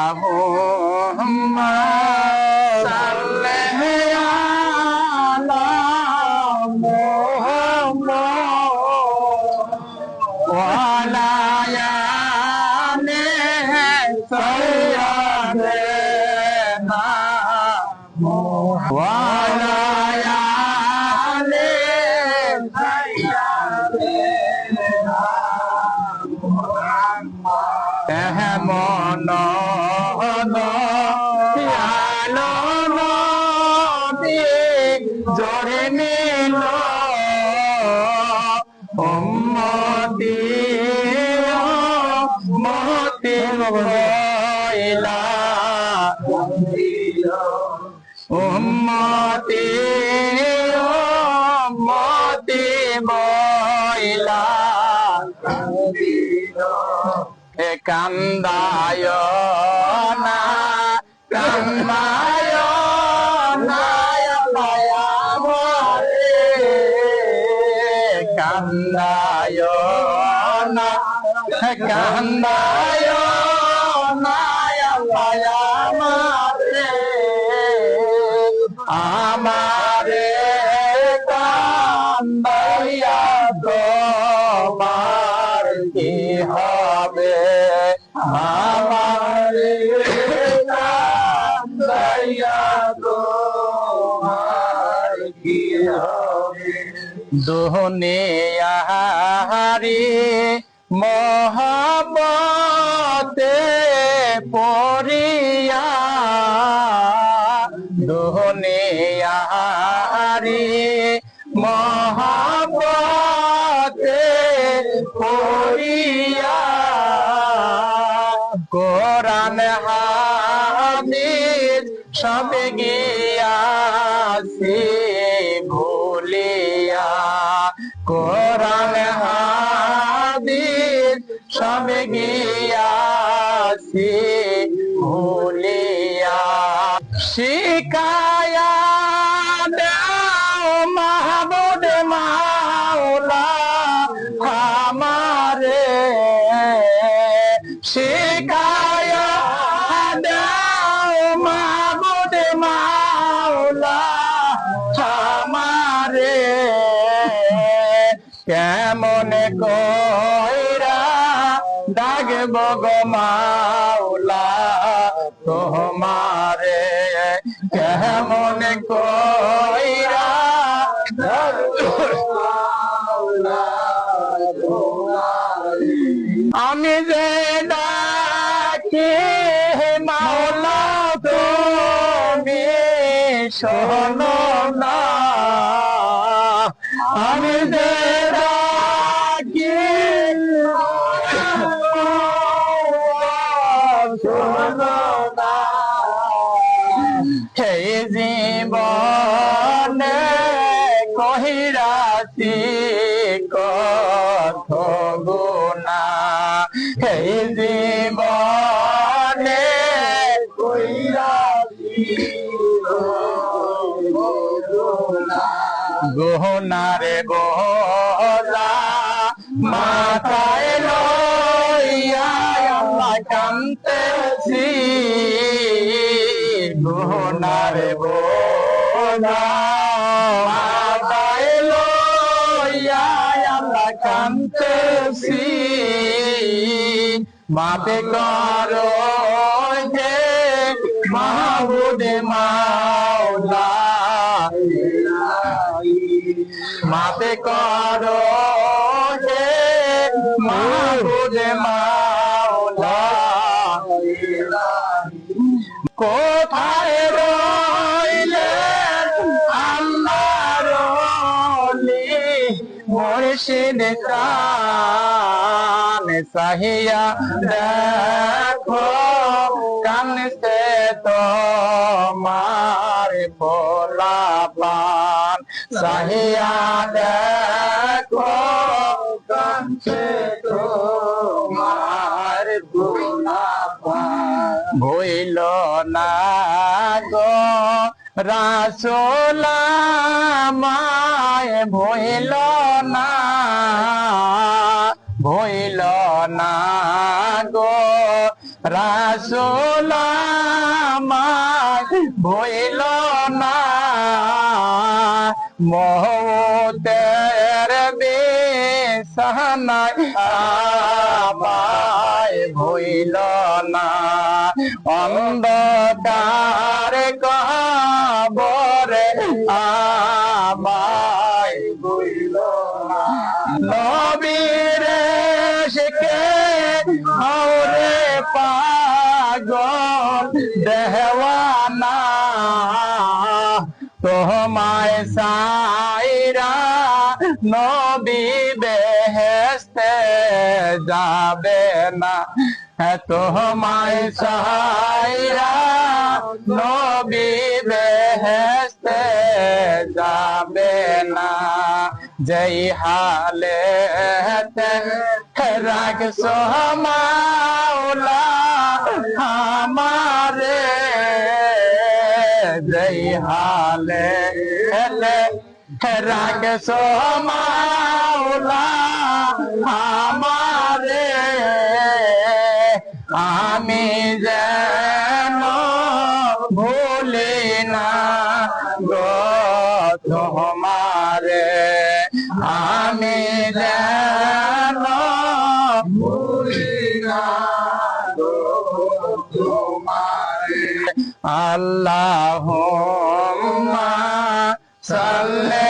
আল্লাহুম্মা সাল্লি আলা মুহাম্মাদ ওয়া আলা আলি সাইয়্যিদিনা মুহাম্মদ ওয়া আলা আলি সাইয়্যিদিনা মুহাম্মদ এমন আলো নবী জোরে নিল উম্মতি উম্মতি বইলা উম্মতি উম্মতি বইলা কান্দায় না কান্দায় না মায়া মরে কান্দায় না কান্দায় না মায়া মরে আমারে কান্দাইয়া তোমার কি হবে আমারে কান্দাইয়া তোমার কি হবে দুনিয়ারি মহব্বতে পড়িয়া দুনিয়ারি মহব্বতে পড়িয়া কোরআন হাদিস সব গিয়াছি ভুলিয়া কোরআন হাদিস সব গিয়াছি ভুলিয়া শিকায়া দাও মাহবুব মাওলা আমারে শিকায়া দাও মাহবুব মাওলা আমারে কেমন কইরা ডাকব গো মাওলা তোমারে কেমন কইরা আমি যে ডাকি মাওলা তুমি শোনো না আমি যে ডাকি শোনো না হে জীবনে কহিরাছি কত গুণা হে জীবনে কহিরাছি গুনারে বোঝা মাথায় লইয়া আল্লাহ কাঁদতেছি গুনারে বোঝা মাথায় লইয়া আল্লাহ কাঁদতেছি মাপে করো যে মাহবুব মাওলা মাপে করো যে মাহবুব মাওলা কোথায় রইলেন আল্লাহর ওলি মুর্শিদ কান সাহিয়া দেখো কানতে তোমার ভোলা পান সাহিয়া দেখো কানতে তোমার ভোলা পান ভইল না গো রাসূল আমায় ভইল না গো রাসূল আমায় ভুইল না মওতের বিছানায় আমায় ভুইল না অন্ধকার কবরে আমায় ভুইল না নবীর শিকে আওরে পাগল দেওয়ানা তোমায় সাইরা নবী বেহেশতে যাবে না তোমায় সাইরা নবী বেহেশতে যাবে না যেই হালে রাখছো মাওলা আমারে যেই হালে রাখছো মাওলা আমারে আমি যেন ভুলি না গো তোমারে আমি যেন ভুলি না গো তোমারে আল্লাহুম্মা সাল্লি